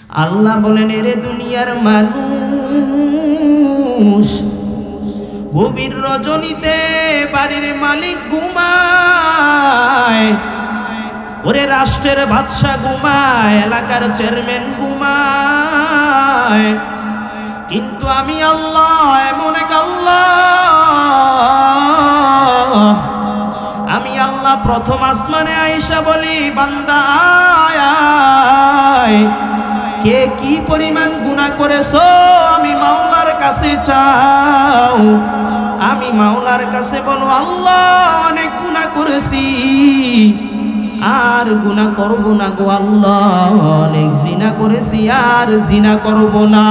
আল্লাহ বলেন, এরে দুনিয়ার মানুষ, গভীর রজনীতে বাড়ির মালিক ঘুমায়, ওরে রাষ্ট্রের বাদশা ঘুমায়, এলাকার চেয়ারম্যান ঘুমায়, কিন্তু আমি আল্লাহ এমন এক আল্লাহ, আমি আল্লাহ প্রথম আসমানে আয়েশা বলি, বান্দা আয় আয়, কে কি পরিমাণ গুনাহ করেছো আমি মাওলার কাছে চাও। আমি মাওলার কাছে বলো, আল্লাহ অনেক গুনাহ করেছি, আর গুনাহ করব না গো আল্লাহ, অনেক জিনা করেছি, আর জিনা করব না।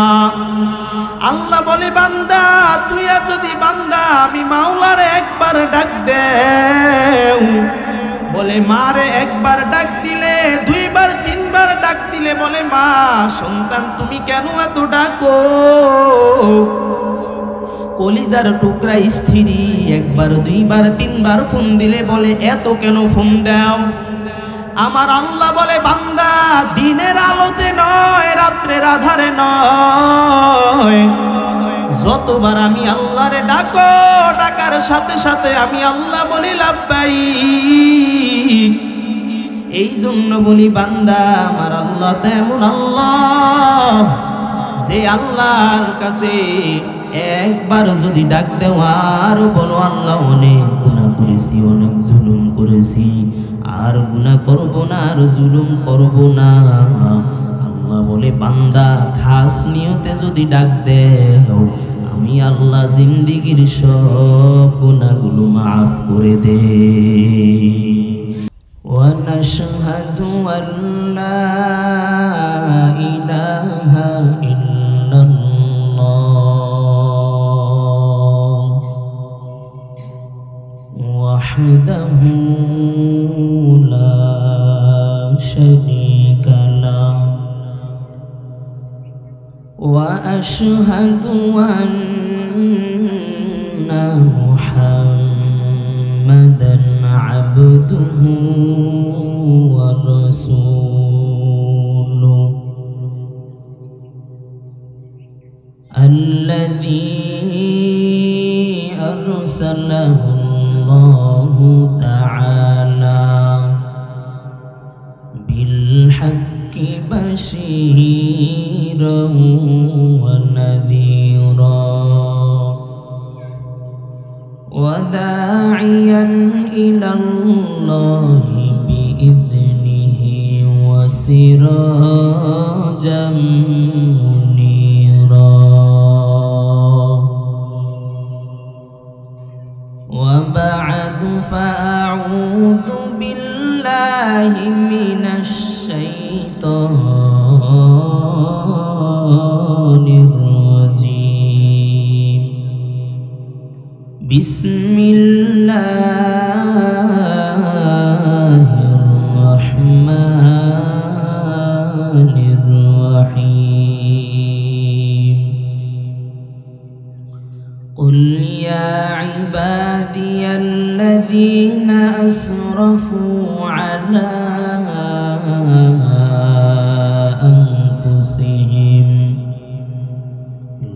আল্লাহ বলে, বান্দা তুই যদি বান্দা আমি মাওলার একবার ডাক দেও, বলে মারে একবার ডাক দিলে, দুইবার তিনবার ডাক দিলে বলে, মা সন্তান তুমি কেন এত ডাকো? কলিজার টুকরা স্ত্রী একবার দুইবার তিনবার ফোন দিলে বলে, এত কেন ফোন দাও? আমার আল্লাহ বলে, বান্দা দিনের আলোতে নয়, রাত্রের আধারে নয়, যতবার আমি আল্লাহরে ডাকো, ডাকার সাথে সাথে আমি আল্লাহ বলি লাব্বাইক। এই জন্য বলি বান্দা, আমার আল্লাহ তেমন আল্লাহ যে আল্লাহর কাছে একবার যদি ডাক দেও আর বলো, আল্লাহ অনেক গুনাহ করেছি, অনেক জুলুম করেছি, আর গুনাহ করব না, আর জুলুম করব না। আল্লাহ বলে, বান্দা খাস নিয়তে যদি ডাক দেও, আমি আল্লাহ জিন্দেগীর সব গুনাহগুলো মাফ করে দে। ওয়া নাশহাদু আল্লা ইলাহা ইল্লাল্লাহ ওয়াহদাহু লা শারীকা লাহু ওয়া আশহাদু আন্না মুহাম্মাদান আবদুহু ওয়া রাসূলুহু আল্লাযী আরসালাহু আল্লাহু তাআলা বিল হাক্কি বাশীরান ওয়া নাযীরা ওয়া দাঈয়ান ইলাল্লাহি বিইذনিহি ওয়া সিরাজাম মুনীরা। ওয়া বা'দু ফাআউযু বিল্লাহি মিনাশ শাইতানির রাজীম। বিসমিল্লাহির রাহমানির রাহিম। কুল ইয়া ইবাদিয়াল্লাযীনা আসরাফু আলা أنفسهم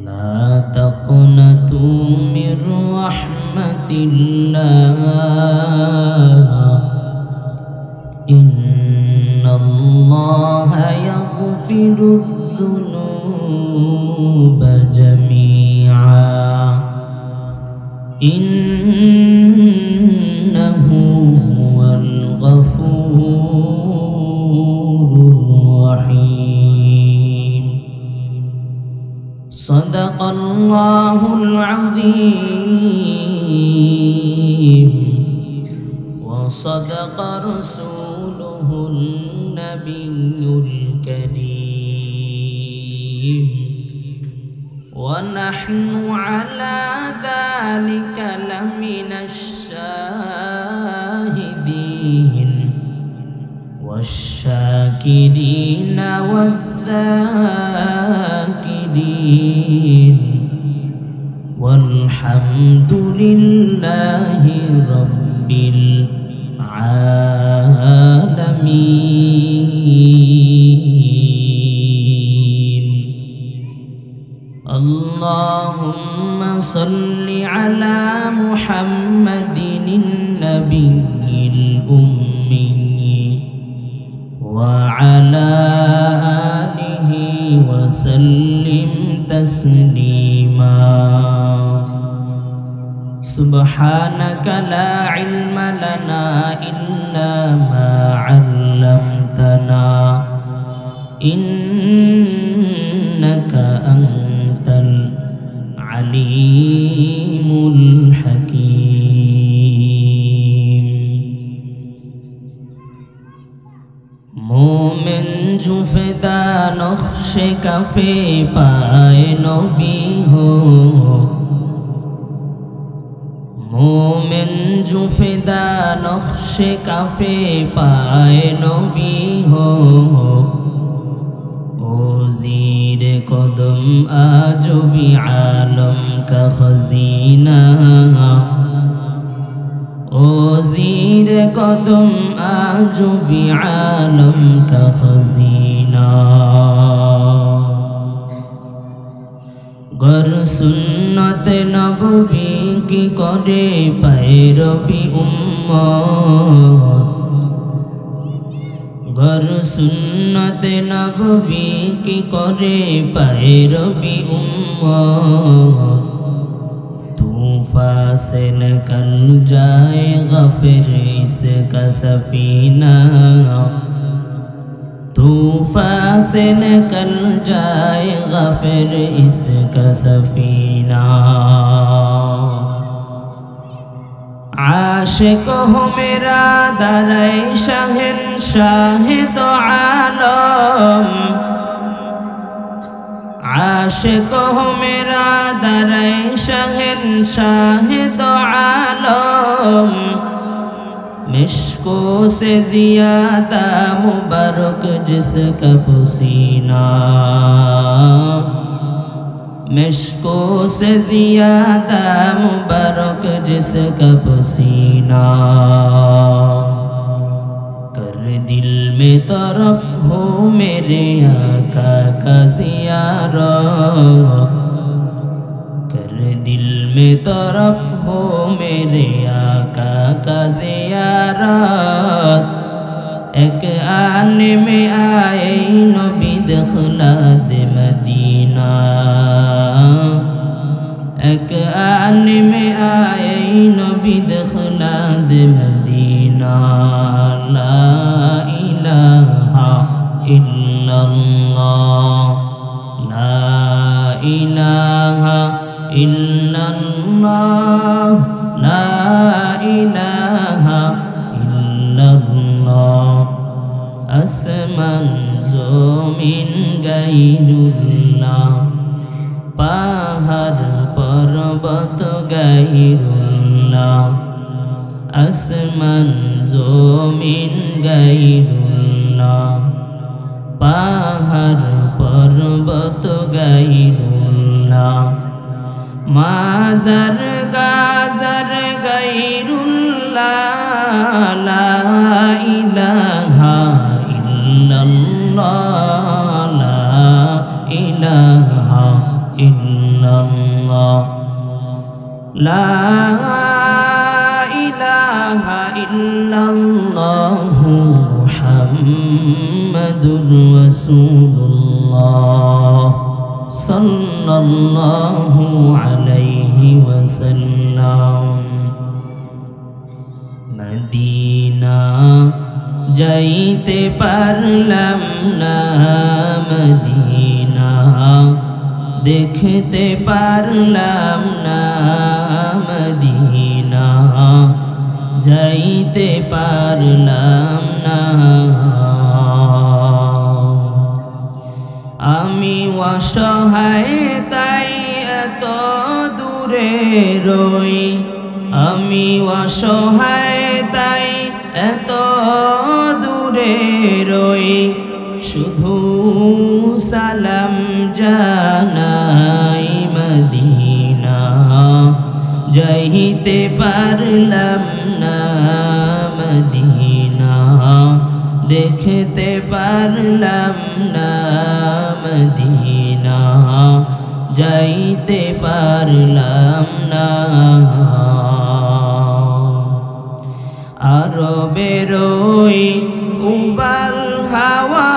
لا تقنطوا من رحمة الله إن الله يغفر الذنوب جميعا إنه هو الغفور الرحيم. صدق الله العظيم وصدق رسوله النبي الكريم ونحن على ذلك لمن الشاهدين والشاكرين والذاكرين والحمد لله رب العالمين. اللهم صل على محمد النبي الأمي وعلى آله وسلم تسليما سبحانك لا علم لنا إلا ما علمتنا إنك أنت العليم الحكيم मोमिन जुफदा नक्शे कफे पाए नबी हो मोमिन जुफदा नक्शे कफे पाए नबी हो ओ ज़ीर कदम आज भी आलम का खजीना ओ ज़ीर कदम आज भी आलम का खजीना गर सुन्नत नबवी की करे पैरवी उम्मत गर सुन्नत नबवी की करे पैरवी उम्मत तूफा से निकल जाएगा फिर इसका सफीना तूफा से निकल जाएगा फिर इसका सफीना आशिक हो मेरा दरे शहंशाह दो आलम आशिक हो मेरा दरे शहंशाह दो आलम मिश्को से ज़ियादा मुबारक जिसका पसीना मिश्को से ज़ियादा मुबारक जिसका पसीना कर दिल में तरफ हो मेरे आका का ज़ियारत कर दिल में तरफ हो मेरे आका का ज़ियारत एक आने में आए नबी दखलाद मदीना एक आने में आए नबी दखलाद मदीना ला इलाहा इल्लल्लाह ला इलाहा इल्लल्लाह ला इलाहा इल्लल्लाह आसमान ज़मीन गायरुल्लाह पहाड़ पर्वत गायरुल्लाह आसमान ज़मीन गायरुल्लाह पहाड़ पर्वत गायरुल्लाह माज़र गाज़र गायरुल्लाह ला इलाहा इल्लल्लाह ला इलाहा इल्लल्लाह ला इलाहा इल्लल्लाह मुहम्मदुर रसूलुल्लाह सल्लल्लाहु अलैहि वसल्लम मदीना जाइते पारलाम ना मदीना देखते पारलाम ना मदीना जाइते पारलाम ना आमी অসহায় তাই এত দূরে রই আমি অসহায় তাই এত দূরে রই শুধু সালাম জানাই মদিনা যাইতে পারলাম না মদিনা দেখতে পারলাম না মদিনা যাইতে পারলাম না। আরবের ওই উবাল হাওয়া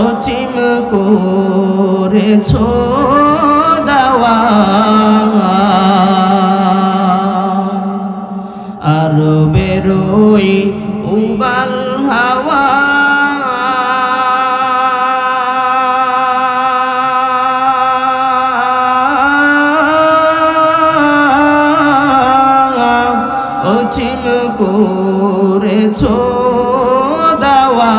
অচিম করেছ দাওয়া। আরবের ওই উবাল হাওয়া অচিম করেছ দাওয়া।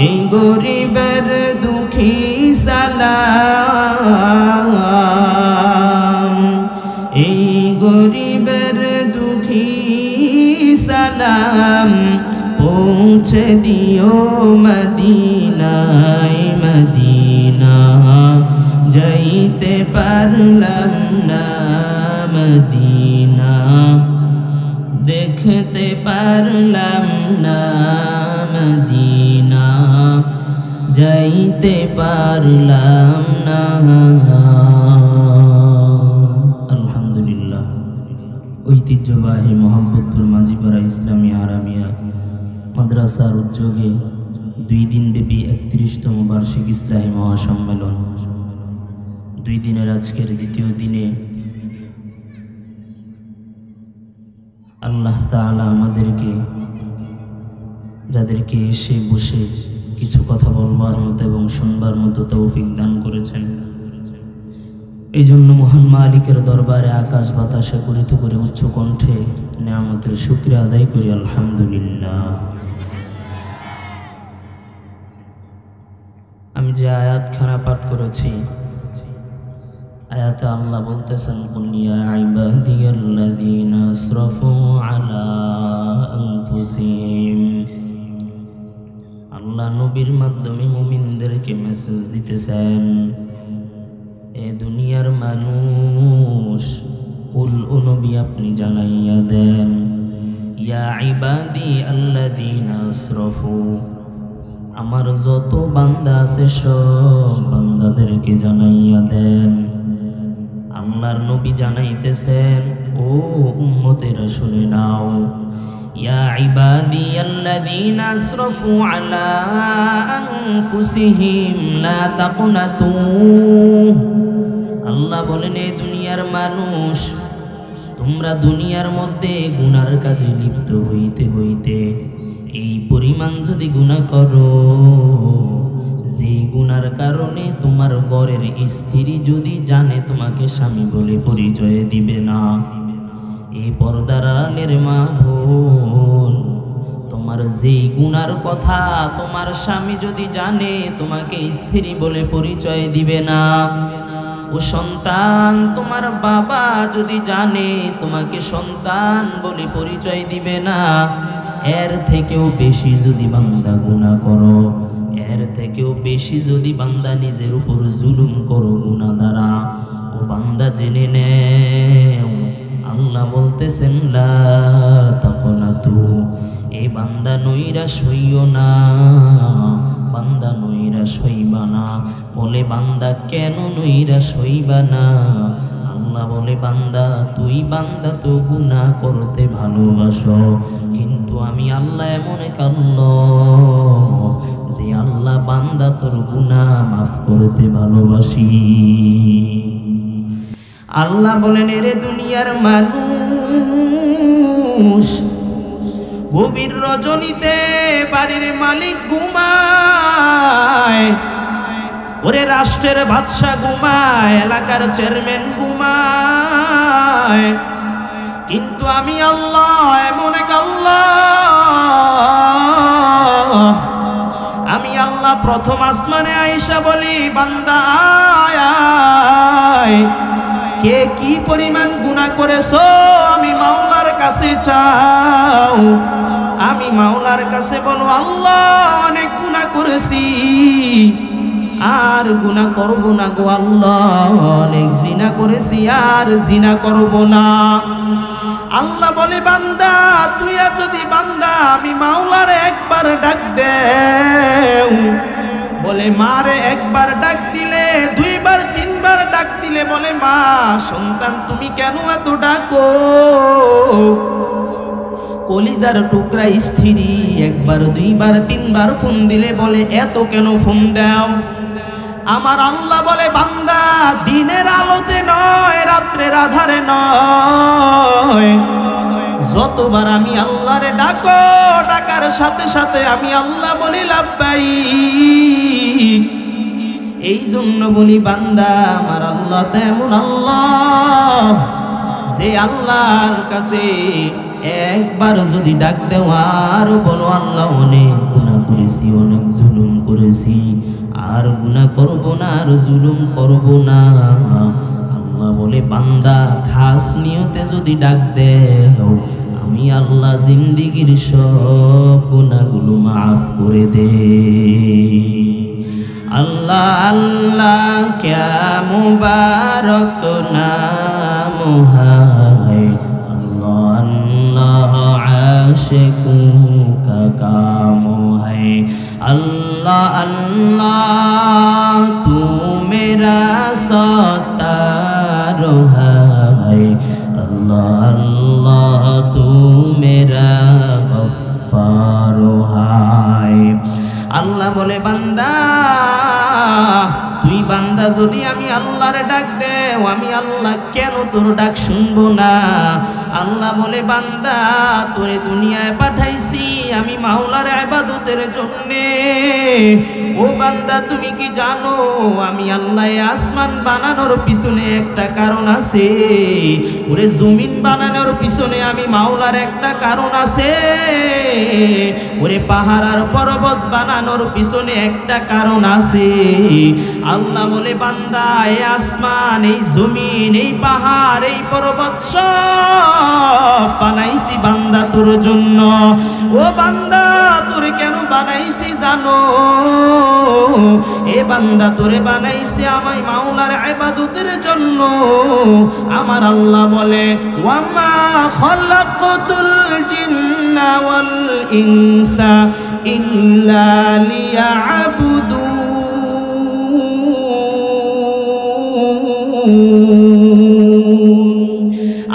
এই গরিবের দুঃখী সালাম, এই গরিবের দুঃখী সালাম পৌঁছে দিও মদিনায় মদিনা। যাইতে পারলাম না মদিনা, দেখতে পারলাম না মদিনা, যাইতে পারলাম না। আলহামদুলিল্লাহ, ঐতিহ্যবাহী মোহাম্মদপুর মাঝিপাড়া ইসলামী আরামিয়া মাদ্রাসার উদ্যোগে 2 দিনব্যাপী 31তম বার্ষিক ইসলামী মহাসম্মেলন, 2 দিনের আজকের দ্বিতীয় দিনে আল্লাহ তাআলা আমাদেরকে, যাদেরকে এসে বসে কিছু কথা বলবার মতো এবং শুনবার মতো তৌফিক দান করেছেন, এই জন্য মহান মালিকের দরবারে আকাশ বাতাসে করিত করে উচ্চ কণ্ঠে নেয়ামতের শুকরিয়া আদায় করি আলহামদুলিল্লাহ। আমি যে আয়াতখানা পাঠ করেছি, আয়াতে আল্লাহ বলতেছেন, কুল ইয়া ইবাদিয়াল্লাযীনা আসরাফু আলা আনফুসিহিম। আল্লাহ নবীর মাধ্যমে মুমিনদেরকে মেসেজ দিতেছেন, এ দুনিয়ার মানুষ, কুল ও নবী আপনি জানাইয়া দেন, ইয়া ইবাদি আল্লাযীনা আসরাফু, আমার যত বান্দা আছে সব বান্দাদেরকে জানাইয়া দেন। আল্লাহর নবী জানাইতেছেন, ও উম্মতেরা শুনে নাও, ইয়া ইবাদিয়াল্লাযীনা আসরাফু আলা আনফুসিহিম লা তাকনাতু। আল্লাহ বলেন, এই দুনিয়ার মানুষ, তোমরা দুনিয়ার মধ্যে গুনার কাজে লিপ্ত হইতে হইতে এই পরিমাণ যদি গুনাহ করো, যে গুনার কারণে তোমার ঘরের স্ত্রী যদি জানে তোমাকে স্বামী বলে পরিচয় দিবে না, এই পর্দার আড়ালের মা বোন, তোমার যে গুনার কথা তোমার স্বামী যদি জানে তোমাকে স্ত্রী বলে পরিচয় দিবে না, ও সন্তান, তোমার বাবা যদি জানে তোমাকে সন্তান বলে পরিচয় দিবে না, এর থেকেও বেশি যদি বান্দা গুনাহ করো, এর থেকেও বেশি যদি বান্দা নিজের উপর জুলুম করো গুনাহ দ্বারা, ও বান্দা জেনে নেও, আল্লাহ বলতেছেন, লা তাকনাতু, এই বান্দা নৈরাশ হইও না, বান্দা নৈরাশ হইবা না। বলে, বান্দা কেন নৈরাশ হইবা না? আল্লাহ বলে, বান্দা তুই বান্দা তো গুনাহ করতে ভালোবাসো, কিন্তু আমি আল্লাহ এমন এক আল্লাহ যে আল্লাহ বান্দা তোর গুনাহ মাফ করতে ভালোবাসি। আল্লাহ বলেন, এরে দুনিয়ার মানুষ, গভীর রজনীতে বাড়ির মালিক ঘুমায়, ওরে রাষ্ট্রের বাদশা ঘুমায়, এলাকার চেয়ারম্যান ঘুমায়, কিন্তু আমি আল্লাহ এমন এক আল্লাহ, আমি আল্লাহ প্রথম আসমানে আয়েশা বলি, বান্দা আয়, কে কি পরিমাণ গুনাহ করেছো আমি মাওলার কাছে চাও। আমি মাওলার কাছে বলো, আল্লাহ অনেক গুনাহ করেছি, আর গুনাহ করব না গো আল্লাহ, অনেক জিনা করেছি আর জিনা করব না। আল্লাহ বলে বান্দা তুই যদি বান্দা আমি মাওলার একবার ডাক দেও, বলে মারে একবার ডাক দিলে, দুইবার তিনবার ডাক দিলে বলে মা সন্তান তুমি কেন এত ডাকো? কলিজার টুকরা স্ত্রী একবার দুইবার তিনবার ফোন দিলে বলে এত কেন ফোন দাও? আমার আল্লাহ বলে বান্দা দিনের আলোতে নয়, রাত্রের আধারে নয়, যতবার আমি আল্লাহরে ডাকো ডাকার সাথে সাথে আমি আল্লাহ বলি লাব্বাইক। এই জন্য বলি বান্দা আমার আল্লাহ তেমন আল্লাহ যে আল্লাহর কাছে একবার যদি ডাক দেও আর বলো আল্লাহ অনেক গুনাহ করেছি, অনেক জুলুম করেছি, আর গুনাহ করব না, আর জুলুম করব না। আল্লাহ বলে বান্দা খাস নিয়তে যদি ডাক দেও আমি আল্লাহ জিন্দিগির সব গুনাহগুলো মাফ করে দে। আল্লাহ আল্লাহ ক্যা মুবারক নাম হায়, আল্লাহ আল্লাহ আশিকোं का काम है, अल्लाह अल्लाह तू मेरा सत्तार है, अल्लाह अल्लाह तू मेरा गफ्फार है। আল্লাহ বলে বান্দা তুই বান্দা যদি আমি আল্লাহর ডাক দেও আমি আল্লাহ কেন তোর ডাক শুনবো না? আল্লাহ বলে বান্দা তোরে দুনিয়ায় পাঠাইছি আমি মাওলার ইবাদতের জন্যে। ও বান্দা তুমি কি জানো আমি আল্লাহ আসমান বানানোর পিছনে একটা কারণ আছে, ওরে জমিন বানানোর পিছনে আমি মাওলার একটা কারণ আছে, ওরে পাহাড় আর পর্বত বানানোর পিছনে একটা কারণ আছে। আল্লাহ বলে বান্দা এই আসমান এই জমিন এই পাহাড় এই পর্বত সব বানাইছি বান্দা তোর জন্য। ও বান্দা তোরে কেন বানাইছি জানো? এ বান্দা তোরে বানাইছি আমায় মাওলার ইবাদতের জন্য। আমার আল্লাহ বলে ওয়ামা খালাকতুল জিন্না ওয়াল ইনসা ইল্লা লিয়াবুদুন।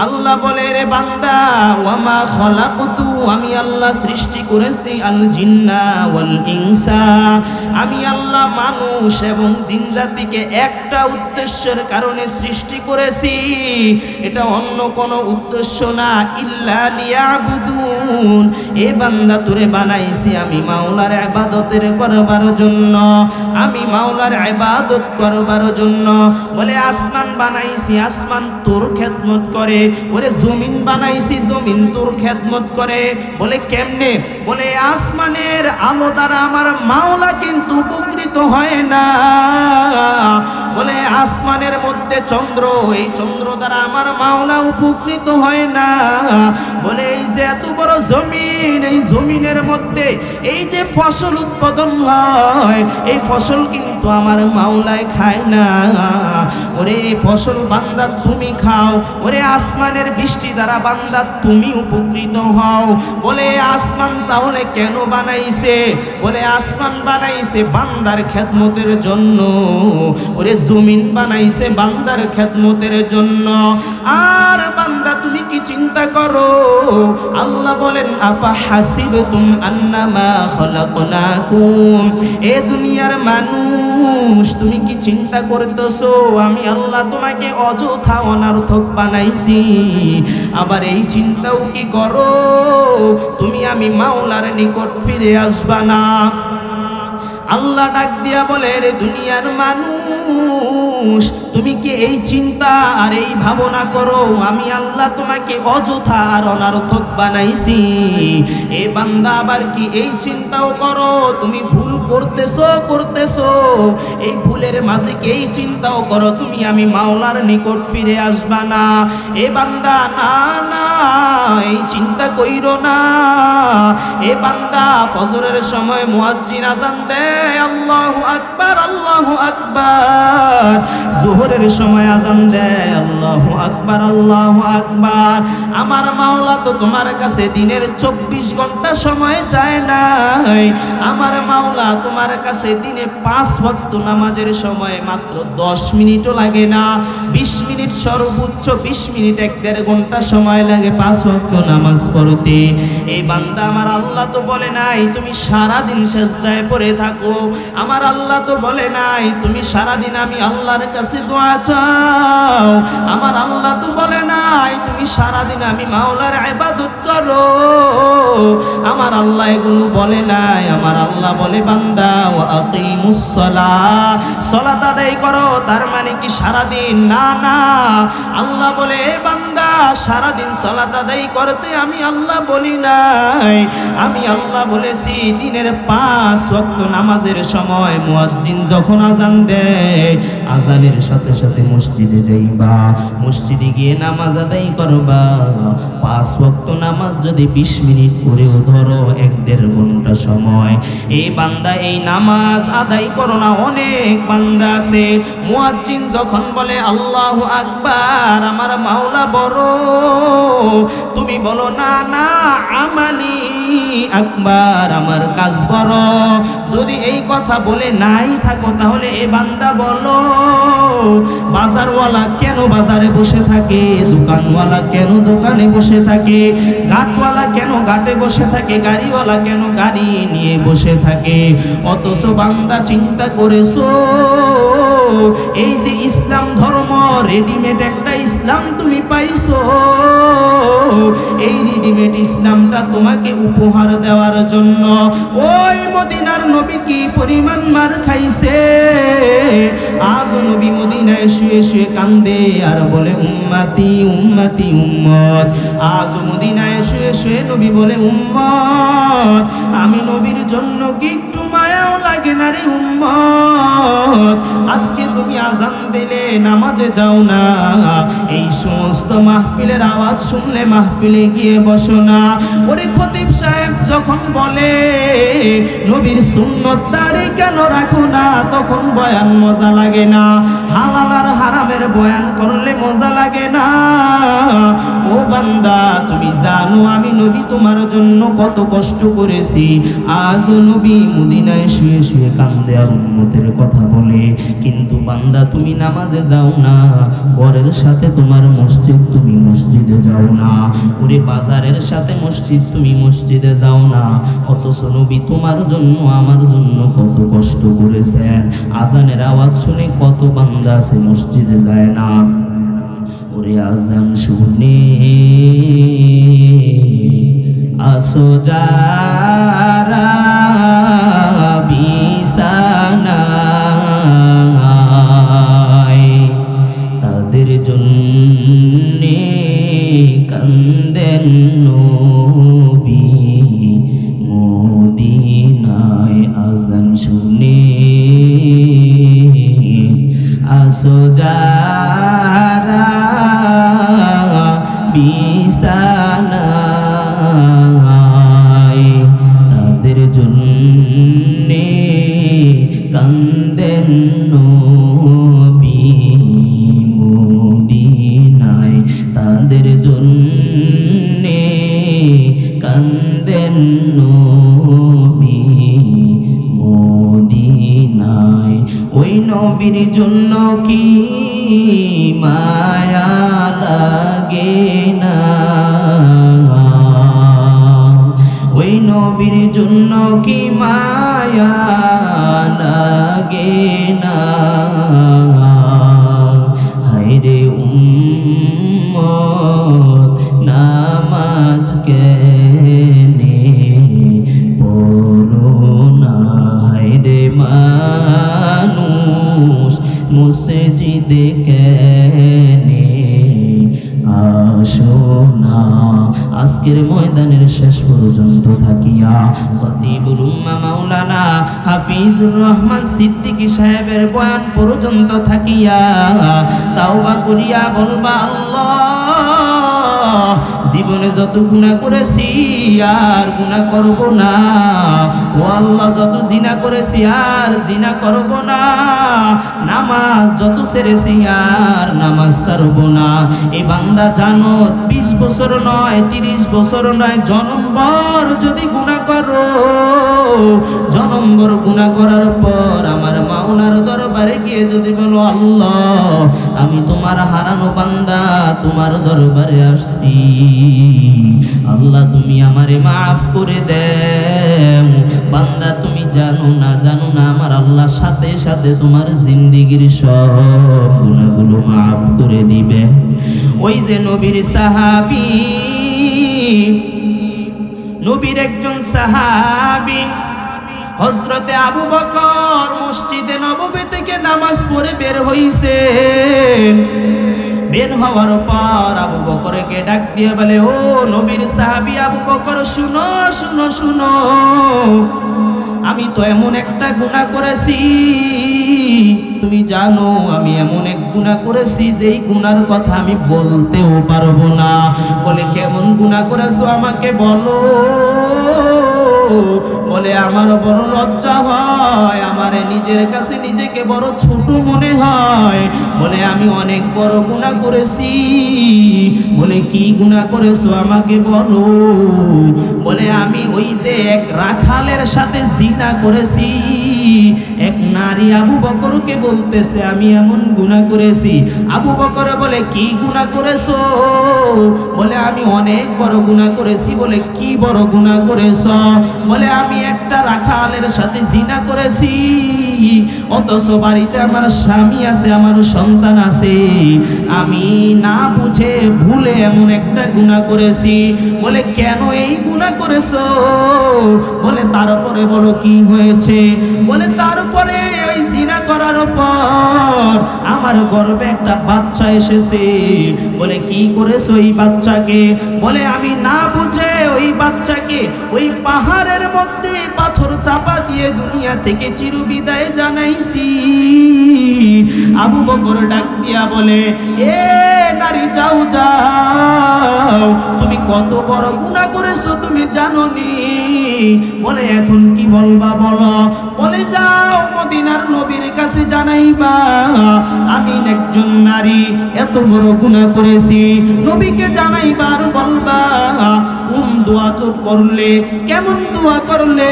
আল্লাহ বলে রে বান্দা ওয়ামা খালাকতু আমি আল্লাহ সৃষ্টি করেছি আল জিন্না ওয়াল ইনসা, আমি আল্লাহ মানুষ এবং জিন জাতিকে একটা উদ্দেশ্যের কারণে সৃষ্টি করেছি, এটা অন্য কোনো উদ্দেশ্য না। ইল্লা লিয়াবুদুন এ বান্দা তোরে বানাইছি আমি মাওলার ইবাদতের করবার জন্য, আমি মাওলার ইবাদত করবার জন্য। বলে আসমান বানাইছি আসমান তোর খেদমত করে, ওরে জমিন বানাইছি জমিন তোর খেদমত করে। বলে কেমনে? বলে আসমানের আলো দ্বারা আমার মাওলা কিন্তু উপকৃত হয় না। বলে আসমানের মধ্যে চন্দ্র, এই চন্দ্র দ্বারা আমার মাওলা উপকৃত হয় না। বলে এই যে এত বড় জমিন, এই জমিনের মধ্যে এই যে ফসল উৎপাদন হয় এই ফসল কিন্তু আমার মাওলাই খায় না। ওরে এই ফসল বান্দা তুমি খাও, ওরে আসমানের বৃষ্টি দ্বারা বান্দা তুমি উপকৃত হও। বলে আসমান তাহলে কেন বানাইছে? বলে আসমান বানাইছে বান্দার খেদমতের জন্য, ওরে জমিন বানাইছে বান্দার খেদমতের জন্য। আর বান্দা তুমি কি চিন্তা করো? আল্লাহ বলেন আফা হাসিবতুম আন্নামা খালাকনাকুম, এ দুনিয়ার মানুষ তুমি কি চিন্তা করতেছো আমি আল্লাহ তোমাকে অযথা অনর্থক বানাইছি? আবার এই চিন্তাও কি করো তুমি আমি মাওলার নিকট ফিরে আসবা না? আল্লাহ ডাক দিয়া বলে রে দুনিয়ার মানুষ মানুষ, তুমি কি এই চিন্তা আর এই ভাবনা করো আমি আল্লাহ তোমাকে অযথা আর অনার্থক বানাইছি? এ বান্দা আবার কি এই চিন্তাও করো তুমি ভুল করতেছো, এই ভুলের মাঝে কি এই চিন্তাও করো তুমি আমি মাওলার নিকট ফিরে আসবা না? এ বান্দা না না, এই চিন্তা কইরো না। এ বান্দা ফজরের সময় মুয়াজ্জিন আযান দেয়, আল্লাহু আকবার আল্লাহু আকবার। যোহরের সময় আযান দেয়, আল্লাহু আকবার আল্লাহু আকবার। আমার মাওলা তো তোমার কাছে দিনের 24 ঘন্টা সময় চায় নাই। আমার মাওলা তোমার কাছে দিনে 5 ওয়াক্ত নামাজের সময় মাত্র 10 মিনিটও লাগে না, 20 মিনিট, সর্বোচ্চ 20 মিনিট, 1-1.5 ঘন্টা সময় লাগে 5 ওয়াক্ত নামাজ পড়তে। এই বান্দা আমার আল্লাহ তো বলে নাই তুমি সারাদিন সিজদায় পড়ে থাকো। আমার আল্লাহ তো বলে নাই তুমি সারাদিন আমি আল্লাহর কাছে দোয়া চাও। আমার আল্লাহ তো বলে নাই তুমি সারাদিন আমি মাওলার ইবাদত করো। আমার আল্লাহ এগুলো বলে নাই। আমার আল্লাহ বলে বান্দা ওয়া আকিমুস সালাহ, সালাত আদায় করো। তার মানে কি সারাদিন? না না, আল্লাহ বলে বান্দা সারাদিন সালাত আদায় করতে আমি আল্লাহ বলি নাই। আমি আল্লাহ বলেছি দিনের 5 ওয়াক্ত নামাজের সময় মুয়াজ্জিন যখন আযান দেয়, আযানের সাথে সাথে মসজিদে যাইবা, মসজিদে গিয়ে নামাজ আদায় করবা। 5 ওয়াক্ত নামাজ যদি 20 মিনিট করেও ধরো 1-1.5 ঘন্টা সময়, এই বান্দা এই নামাজ আদায় করো না। অনেক বান্দা আছে মুয়াজ্জিন যখন বলে আল্লাহু আকবার, আমার মাওলা বড়, তুমি বলো না না আমানি আকবার, আমার কাজ বড়। যদি এই কথা বলে নাই থাকো তাহলে এ বান্দা বলো বাজারওয়ালা কেন বাজারে বসে থাকে, দোকানওয়ালা কেন দোকানে বসে থাকে, ঘাটওয়ালা কেন ঘাটে বসে থাকে, গাড়িওয়ালা কেন গাড়ি নিয়ে বসে থাকে? অথচ বান্দা চিন্তা করেছো এই যে ইসলাম ধর্ম রেডিমেড একটা ইসলাম তুমি পাইছো, এই রেডিমেড ইসলামটা তোমাকে উপহার দেওয়ার জন্য ওই মদিনার নবী কি পরিমাণ মার খাইছে। আজ নবী মদিনায় শুয়ে শুয়ে কান্দে আর বলে উম্মতি উম্মতি উম্মত। আজ মদিনায় শুয়ে শুয়ে নবী বলে উম্মত, আমি নবীর জন্য কি একটু মায়াও লাগে না রে উম্মত? আজকে তুমি আযান দিলে নামাজে যাও না, এই সমস্ত মাহফিলের আওয়াজ শুনলে মাহফিলে গিয়ে বসো না। ওরে খতিব সাহেব যখন বলে নবীর সুন্নত দাঁড়ি কেন রাখো না, তখন বয়ান মজা লাগে না। হালাল আর হারামের বয়ান করলে মজা লাগে না। ও বান্দা তুমি জানো আমি নবী তোমার জন্য কত কষ্ট করেছি। আজ নবী মদিনায় শুয়ে শুয়ে কান্দে আর উম্মতের কথা বলে, কিন্তু বান্দা তুমি নামাজে যাও না, ঘরের সাথে তোমার মসজিদ, তুমি মসজিদে যাও না। ওরে বাজারের সাথে মসজিদ, তুমি মসজিদে যাও না। অথচ নবী তোমার জন্য আমার জন্য কত কষ্ট করেছেন। আজানের আওয়াজ শুনে কত বান্দা আছে মসজিদে যায় না। ওরে আজান শুনে আসো যারা বিছানায়, তাদের জন্যে কান্দেন নবী মদিনায়। আজান শুনে আসো যারা বিছানায়, তাদের জন্যে কান্দেন নবী মদিনায়, তাদের জন্যে কান্দেন নবী মদিনায়। ওই নবীর জন্য কি মায়া লাগে না, ওই নবীর জন্য কি মায়া লাগে না। হায়রে উম্মত নামাজ কেনে পড়ো না, হায়রে মানুষ মসজিদ আজকের ময়দানের শেষ পর্যন্ত থাকিয়া খতিবুল উম্মাহ মাওলানা হাফিজুর রহমান সিদ্দিকী সাহেবের বয়ান পর্যন্ত থাকিয়া তাওবা করিয়া বলবা, আল্লাহ জীবনে যত গুনাহ করেছি আর গুনাহ করব না, ও আল্লাহ যত জিনা করেছি আর জিনা করব না, নামাজ যত ছেড়েছি আর নামাজ ছাড়ব না। এই বান্দা জানো 20 বছর নয় 30 বছর নয় জন্মভর যদি গুনাহ করো, জন্মভর গুনাহ করার পর আমার মাওলার দরবারে গিয়ে যদি বলো, আল্লাহ আমি তোমার হারানো বান্দা তোমার দরবারে আসছি, আল্লাহ তুমি আমারে মাফ করে দাও, বান্দা তুমি জানো না আমার আল্লাহ সাথে সাথে তোমার জিন্দেগীর সব গুনাহগুলো মাফ করে দিবে। ওই যে নবীর সাহাবী, নবীর একজন সাহাবী হযরতে আবু বকর মসজিদে নববী থেকে নামাজ পড়ে বের হইছেন। বের হওয়ার পর আবু বকরকে ডাক দিয়ে বলে, ও নবীর সাহাবী আবু বকর, শুনো শুনো শুনো, আমি তো এমন একটা গুনাহ করেছি, তুমি জানো আমি এমন এক গুনাহ করেছি যেই গুনার কথা আমি বলতেও পারবো না। বলে কেমন গুনাহ করেছো আমাকে বলো। বলে আমার বড় লজ্জা হয়, আমার নিজের কাছে নিজেকে বড় ছোট মনে হয়। বলে আমি অনেক বড় গুনাহ করেছি। বলে কি গুনাহ করেছো আমাকে বলো। বলে আমি ওই যে এক রাখালের সাথে জিনা করেছি। এক নারী আবু বকরকে বলতেছে আমি এমন গুনাহ করেছি। আবু বকর বলে কি গুনাহ করেছো। বলে আমি অনেক বড় গুনাহ করেছি। বলে কি বড় গুনাহ করেছো। বলে আমি একটা রাখালের সাথে জিনা করেছি, অথচ বাড়িতে আমার স্বামী আছে, আমার সন্তান আছে, আমি না বুঝে ভুলে এমন একটা গুনাহ করেছি। বলে কেন এই গুনাহ করেছো। বলে তারপরে বলো কি হয়েছে। বলে তারপরে ওই জিনা করার পর আমার গর্ভে একটা বাচ্চা এসেছে। বলে কি করেছো ওই বাচ্চাকে। বলে আমি না বুঝে ওই বাচ্চাকে ওই পাহাড়ের মধ্যে পাথর চাপা দিয়ে দুনিয়া থেকে চিরবিদায় জানাইছি। আবু বকর ডাক দিয়া বলে, এ নারী যাও যাও, তুমি কত বড় গুনাহ করেছো তুমি জানো নি। বলে এখন কি বলবা বলো। বলে যাও মদিনার নবীর কাছে জানাইবা আমি একজন নারী এত বড় গুনাহ করেছি। নবীকে জানাইবা আর বলবা কোন দোয়া চোখ করলে, কেমন দোয়া করলে,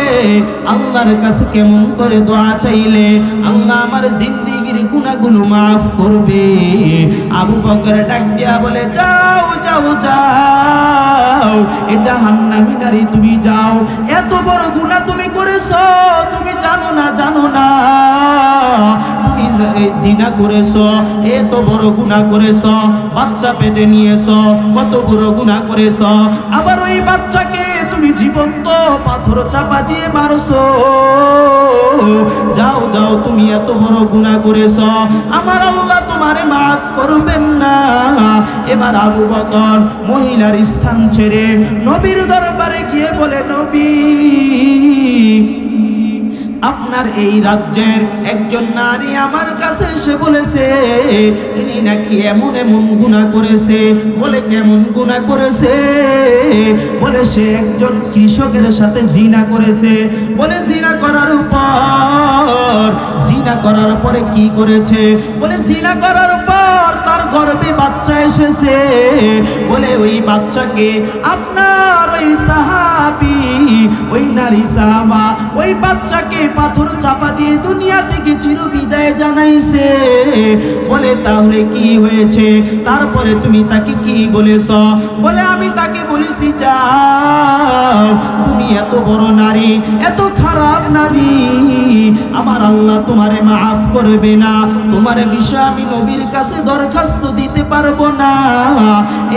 আল্লাহর কাছে কেমন করে দোয়া চাইলে আল্লাহ আমার জিন্দেগীর গুনাহগুলো মাফ করবে। আবু বকর ডাক দিয়া বলে যাও যাও যাও, এ জাহান্নামী নারী তুমি যাও, এত বড় গুনাহ তুমি করেছো, তুমি জানো না তুমি জিনা করেছো, এত বড় গুনাহ করেছো, বাচ্চা পেটে নিয়েছো, কত বড় গুনাহ করেছো। আবার ওই বাচ্চাকে তুমি জীবন্ত পাথর চাপা দিয়ে মারছো। যাও যাও তুমি এত বড় গুনাহ করেছো, আমার আল্লাহ তোমারে মাফ করবেন না। এবার আবু বকর মহিলার স্থান ছেড়ে নবীর দরবারে গিয়ে বলে, নবী আপনার এই রাজ্যের একজন নারী আমার কাছে এসে বলেছে ইনি নাকি এমন এমন গুনাহ করেছে। বলে কেমন গুনাহ করেছে। বলে সে একজন কৃষকের সাথে জিনা করেছে। বলে জিনা করার পরে কি করেছে। বলে জিনা করার পর তার গর্ভে বাচ্চা এসেছে। বলে ওই বাচ্চাকে আপনার ওই সাহাবী, ওই নারী সাহাবা ওই বাচ্চাকে পাথর চাপা দিয়ে দুনিয়া থেকে চিরবিদায় জানাইছে। বলে তাহলে কি হয়েছে। তারপরে তুমি তাকে কি বলেছ। বলে আমি তাকে বলেছি যাও তুমি এত বড় নারী, এত খারাপ নারী, আমার আল্লাহ তোমারে মাফ করবে না, তোমার বিষয়ে আমি নবীর কাছে দরখাস্ত দিতে পারবো না।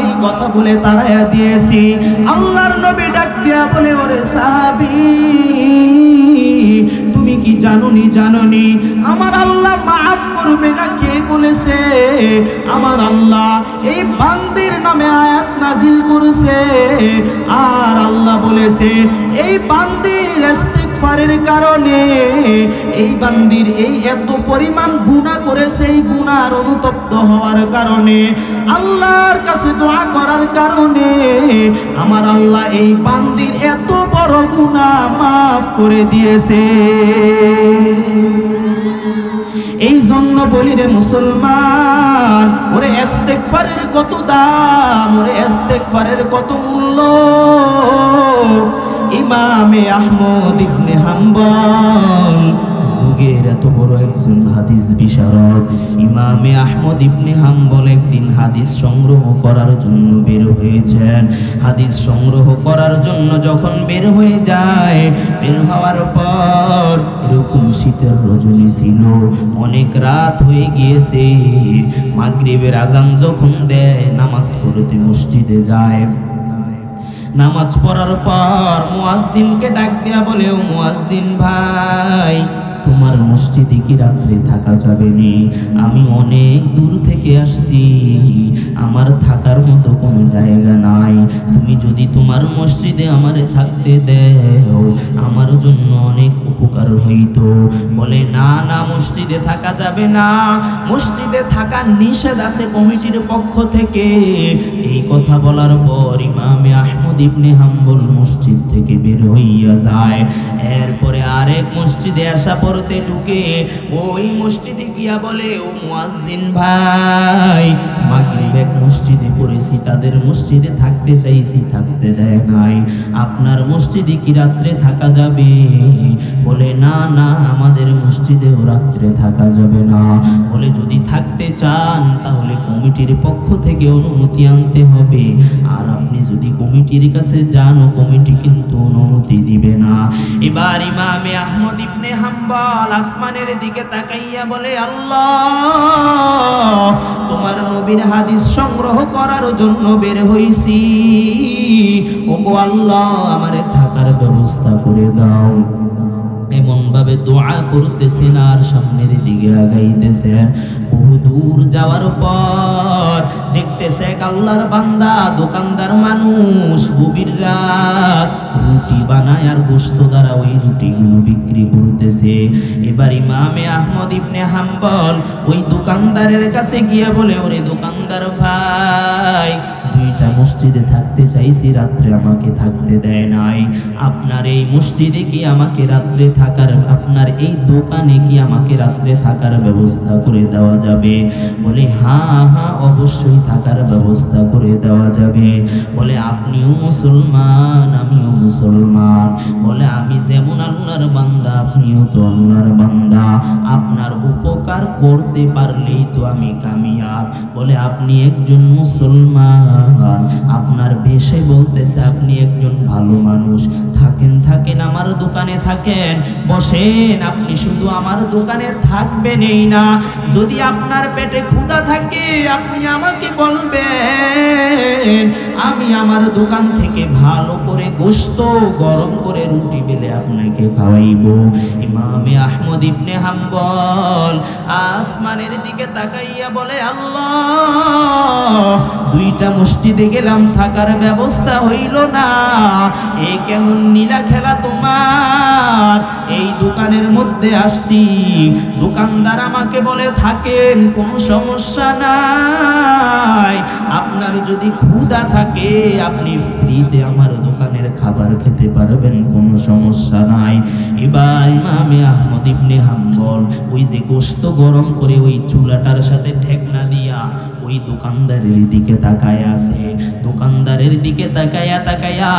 এই কথা বলে তাড়াইয়া দিয়েছি। আল্লাহর নবী ডাক দিয়া বলে, ওরে সাহাবী তুমি কি জানোনি আমার আল্লাহ মাফ করবে না? কে বলেছে? আমার আল্লাহ এই বান্দির নামে আয়াত নাজিল করেছে, আর আল্লাহ বলেছে এই বান্দির ইস্তিগফারের কারণে, এই বান্দির এই এত পরিমাণ গুনাহ করেছে, এই গুনার অনুতপ্ত হওয়ার কারণে, আল্লাহর কাছে দোয়া করার কারণে আমার আল্লাহ এই বান্দির এত বড় গুনাহ মাফ করে দিয়েছে। এই জন্য বলি রে মুসলমান, ওরে ইস্তিগফারের কত দাম, ওরে ইস্তিগফারের কত মূল্য। ইমামে আহমদ ইবনে হাম্বল যুগের এত বড় একজন হাদিস বিশারদ, ইমামে আহমদ ইবনে হাম্বল একদিন হাদিস সংগ্রহ করার জন্য বের হয়েছেন। হাদিস সংগ্রহ করার জন্য যখন বের হয়ে যায়, বের হওয়ার পর এরকম শীতের রজনী ছিল, অনেক রাত হয়ে গিয়েছে। মাগরিবের আজান যখন দেয়, নামাজ পড়তে মসজিদে যায়। নামাজ পড়ার পর মুয়াজ্জিনকে ডাক দেয়া বলে, ও মুয়াজ্জিন ভাই, তোমার মসজিদে কি রাত্রে থাকা যাবে না? আমি অনেক দূর থেকে আসছি, আমার থাকার মতো কোনো জায়গা নাই। তুমি যদি তোমার মসজিদে আমারে থাকতে দেও, আমার জন্য অনেক উপকার হইতো। বলে, না না, মসজিদে থাকা যাবে না, মসজিদে থাকা নিষেধ আছে কমিটির পক্ষ থেকে। এই কথা বলার পর ইমামে আহমদ ইবনে হাম্বল মসজিদ থেকে বের হইয়া যায়। এরপরে আরেক মসজিদে আসা পড়তে ঢুকে, ওই মসজিদে গিয়া বলে, ও মুয়াজ্জিন ভাই, মাগরিব এক মসজিদে পড়েছি, তাদের মসজিদে থাকতে চাইছি, থাকতে দেয় নাই, আপনার মসজিদে কি রাত্রে থাকা যাবে? বলে, না না, আমাদের মসজিদেও রাত্রে থাকা যাবে না। বলে, যদি থাকতে চান তাহলে কমিটির পক্ষ থেকে অনুমতি আনতে হবে, আর আপনি যদি কমিটির কাছে যান, কমিটি কিন্তু অনুমতি দিবে না। এবার ইমামে আহমদ ইবনে হাম্বল আসমানের দিকে তাকাইয়া বলে, আল্লাহ, তোমার নবীর হাদিস সংগ্রহ করার জন্য বের হইছি, ওগো আল্লাহ, আমারে থাকার ব্যবস্থা করে দাও। এমন ভাবে দোয়া করতেছেন আর সামনের দিকে আগাইতেছেন। বহু দূর যাওয়ার পর দেখতেছে এক আল্লাহর বান্দা, দোকানদার মানুষ, গভীর রাত রুটি বানায় আর গোশত দ্বারা ওই রুটিগুলো বিক্রি করতেছে। এবার ইমামে আহমদ ইবনে হাম্বল ওই দোকানদারের কাছে গিয়ে বলে, ওরে দোকানদার ভাই, দুইটা মসজিদে থাকতে চাইছি, রাত্রে আমাকে থাকতে দেয় নাই, আপনার এই মসজিদে কি আমাকে রাত্রে থাকার, আপনার এই দোকানে কি আমাকে রাত্রে থাকার ব্যবস্থা করে দেওয়া যাবে? বলে, হ্যাঁ হ্যাঁ, অবশ্যই থাকার ব্যবস্থা করে দেওয়া যাবে। বলে, আপনিও মুসলমান, আমিও মুসলমান, বলে, আমি যেমন আল্লাহর বান্দা, আপনিও তো আল্লাহর বান্দা, আপনার উপকার করতে পারলেই তো আমি কামিয়াব। বলে, আপনি একজন মুসলমান, আপনার বেশে বলতেছে আপনি একজন ভালো মানুষ, থাকেন থাকেন, আমার দোকানে থাকেন, বসেন, আপনি শুধু আমার দোকানে থাকবেন এই না, যদি আপনার পেটে ক্ষুধা থাকে আপনি আমাকে বলবেন, আমি আমার দোকান থেকে ভালো করে গোশত গরম করে রুটি বেলে আপনাকে খাওয়াইবো। ইমামে আহমদ ইবনে হাম্বল আসমানের দিকে তাকাইয়া বলে, আল্লাহ, দুইটা মসজিদে গেলাম, থাকার ব্যবস্থা হইল না, এ কেমন নীলা খেলা তোমার? এই দোকানের মধ্যে আসছি, দোকানদার আমাকে বলে থাকেন, কোনো সমস্যা নাই, আপনার যদি ক্ষুধা থাকে আপনি ফ্রিতে আমার দোকানের খাবার খেতে পারবেন, কোনো সমস্যা নাই। এবার ইমামে আহমদ ইবনে হাম্বল ওই যে গোশত গরম করে ওই চুলাটার সাথে ঠেকনা দিয়া ওই দোকানদারের দিকে তাকায় আছে। দোকানদারের দিকে তাকায়া তাকায়া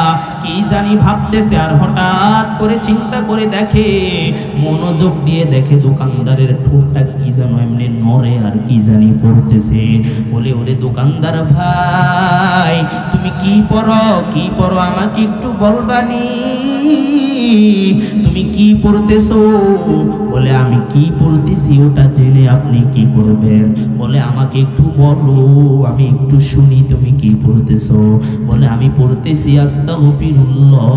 কি জানি ভাবতেছে, আর হঠাৎ করে চিন্তা করে দেখে, মনোযোগ দিয়ে দেখে দোকানদারের ঠোঁটটা কি যেন এমনি নড়ে আর কি জানি পড়তেছে। বলে, ওরে দোকানদার ভাই, তুমি কি পড়ো আমাকে একটু বলবানি? তুমি কি পড়তেছো? বলে আমি কি পড়তেছি ওটা জেনে আপনি কি করবেন? বলে আমাকে একটু বলো, আমি একটু শুনি তুমি কি পড়তেছো। বলে আমি পড়তেছি আস্তাগফিরুল্লাহ,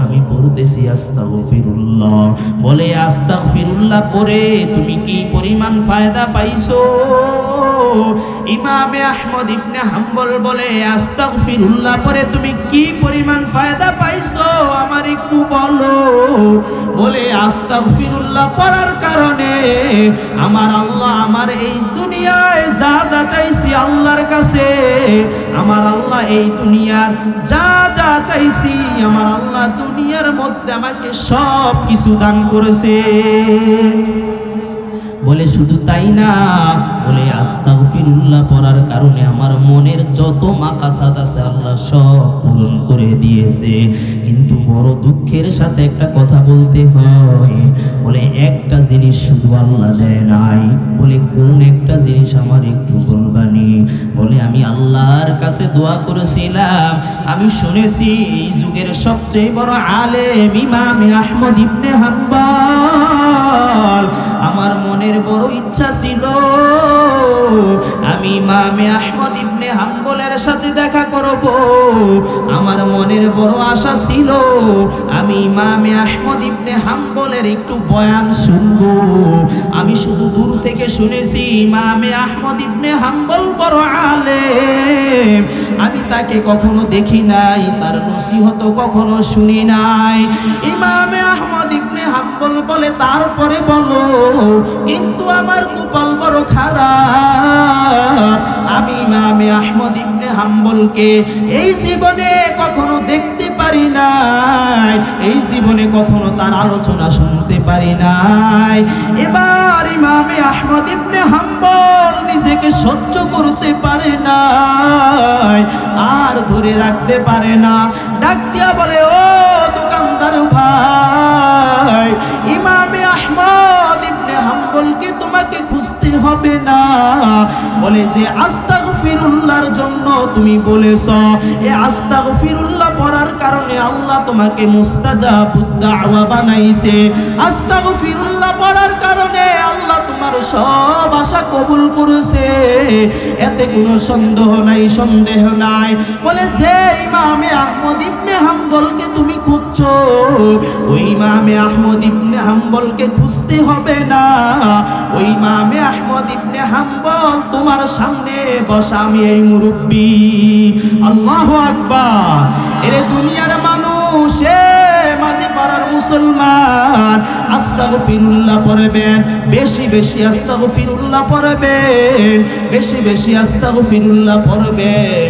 আমি পড়তেছি আস্তাগফিরুল্লাহ। বলে আস্তাগফিরুল্লাহ পড়ে তুমি কি পরিমাণ ফায়দা পাইছো? ইমামে আহমদ ইবনে হাম্বল বলে আস্তাগফিরুল্লাহ পড়ে তুমি কি পরিমাণ ফায়দা পাইছো আমার একটু বলো। বলে আস্তাগফিরুল্লাহ পড়ার কারণে আমার আল্লাহ আমার এই দুনিয়ায় যা যা চাইছি আল্লাহর কাছে, আমার আল্লাহ এই দুনিয়ার যা যা চাইছি আমার আল্লাহ দুনিয়ার মধ্যে আমাকে সব কিছু দান করেছে। বলে শুধু তাই না, বলে আস্তাগফিরুল্লাহ পড়ার কারণে আমার মনের যত মাকাসাদ আছে আল্লাহ সব পূরণ করে দিয়েছে। কিন্তু বড় দুঃখের সাথে একটা কথা বলতে হয়, বলে একটা জিনিস শুধু আল্লাহ দেয় নাই। বলে কোন একটা জিনিস আমার একটু বলবানি? বলে আমি আল্লাহর কাছে দোয়া করেছিলাম, আমি শুনেছি এই যুগের সবচেয়ে বড় আলেম ইমামে আহমদ ইবনে হাম্বল, আমার মনের বড় ইচ্ছা ছিল আমি ইমামে আহমদ ইবনে হাম্বলের সাথে দেখা করব। আমার মনের বড় আশা ছিল আমি ইমামে আহমদ ইবনে হাম্বলের একটু বয়ান শুনব। আমি শুধু দূর থেকে শুনেছি ইমামে আহমদ ইবনে হাম্বল বড় আলেম, আমি তাকে কখনো দেখি নাই, তার নসিহত কখনো শুনি নাই। ইমামে আহমদ ইবনে হাম্বল বলে তারপরে বলো, কিন্তু আমার কপাল বড় খারাপ, আমি ইমামে আহমদ ইবনে হাম্বলকে এই জীবনে কখনো দেখতে পারি নাই, এই জীবনে কখনো তার আলোচনা শুনতে পারি নাই। এবার ইমামে আহমদ ইবনে হাম্বল নিজেকে সহ্য করতে পারে নাই, আর ধরে রাখতে পারে না, ডাক দিয়া বলে ও দোকানদার ভাই, ইমামে আহমদ ইবনে হাম্বলকে তোমাকে খুঁজতে হবে না। বলে যে আস্তাগফিরুল্লাহর জন্য তুমি বলেছো, এই আস্তাগফিরুল্লাহ পড়ার কারণে আল্লাহ তোমাকে মুস্তাজাবুদ দাওয়া বানাইছে, আস্তাগফিরুল্লাহ পড়ার কারণে আল্লাহ তোমার সব আশা কবুল করেছে, এতে কোনো সন্দেহ নাই, সন্দেহ নাই। বলে যে ইমামে আহমদ ইবনে হাম্বলকে তুমি খুঁজছো, ওই ইমামে আহমদ ইবনে হাম্বলকে খুঁজতে হবে না, ওই ইমামে আহমদ ইবনে হাম্বল তোমার সামনে বসা, আমি এই মুরব্বী। আল্লাহু আকবার। এরে দুনিয়ার মানুষ, মাঝে পাড়ার মুসলমান, আস্তাগফিরুল্লাহ পড়বেন, বেশি বেশি আস্তাগফিরুল্লাহ পড়বেন, বেশি বেশি আস্তাগফিরুল্লাহ পড়বেন,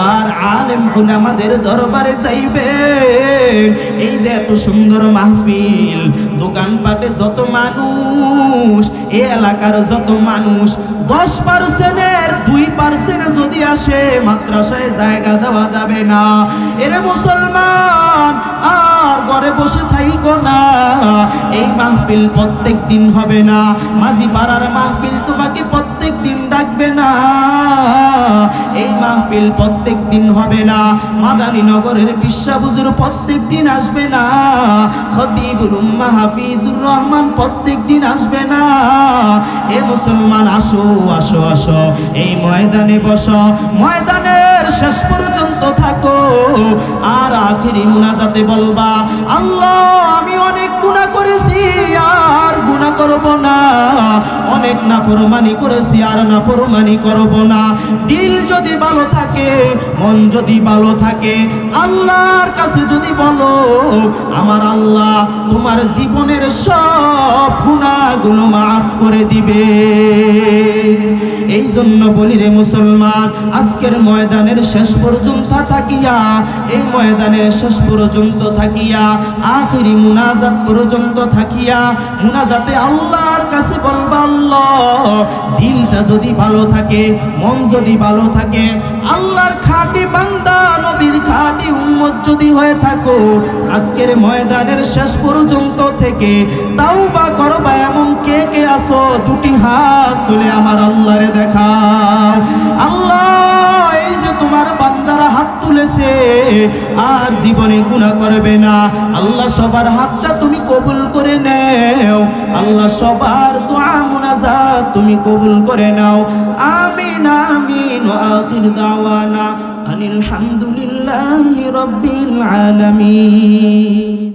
আর আলেম উলামাদের দরবারে যাইবেন। এই যে এত সুন্দর মাহফিল, দোকানপাটে যত মানুষ, এই এলাকার যত মানুষ, 10%-এর 2% যদি আসে মাদ্রাসায় জায়গা দেওয়া যাবে না। এরে মুসলমান, আর ঘরে বসে থাইকো না, এই মাহফিল প্রত্যেক দিন হবে না, মাঝি পাড়ার মাহফিল তোমাকে প্রত্যেক দিন ডাকবে না, এই মাহফিল প্রত্যেক দিন হবে না, মাদানী নগরের বিশ্বাবুজুর প্রত্যেক দিন আসবে না, খতিবুল উম্মাহ হাফিজুর রহমান প্রত্যেক দিন আসবে না। এ মুসলমান, আসো আসো আসো, এই ময়দানে বসো, ময়দানের শেষ পর্যন্ত থাকো, আর আখিরি মুনাজাতে বলবা, আল্লাহ আমি অনেক গুনাহ করেছি আর গুনাহ করব না, অনেক নাফরমানি করেছি আর নাফরমানি করব না। দিল যদি ভালো থাকে, মন যদি ভালো থাকে, আল্লাহর কাছে যদি বলো, আমার আল্লাহ তোমার জীবনের সব গুনাহগুলো মাফ করে দিবে। এই জন্য বলি রে মুসলমান, আজকের ময়দানের শেষ পর্যন্ত থাকিয়া, এই ময়দানের শেষ পর্যন্ত থাকিয়া, আখিরি মুনাজাত পর্যন্ত থাকিয়া, মুনাজাতে আল্লাহর কাছে বলবা, আল্লাহ দিলটা যদি ভালো থাকে, মন যদি ভালো থাকে, আল্লাহর খাঁটি বান্দা, নবীর খাঁটি উম্মত যদি হয়ে থাকো, আজকের ময়দানের শেষ পর্যন্ত থেকে তাওবা করবা, এমন কে কে আসো? দুটি হাত তুলে আমার আল্লাহরে দেখাও। আল্লাহ, এই যে তোমার বান্দারা হাত তুলে হয়েছে, আর জীবনে গুনাহ করবে না। আল্লাহ সবার হাতটা তুমি কবুল করে নাও, আল্লাহ সবার দোয়া মুনাজাত তুমি কবুল করে নাও। আমিন আমিন। ওয়া আখির দাওয়ানা আনিল হামদুলিল্লাহি রাব্বিল আলামিন।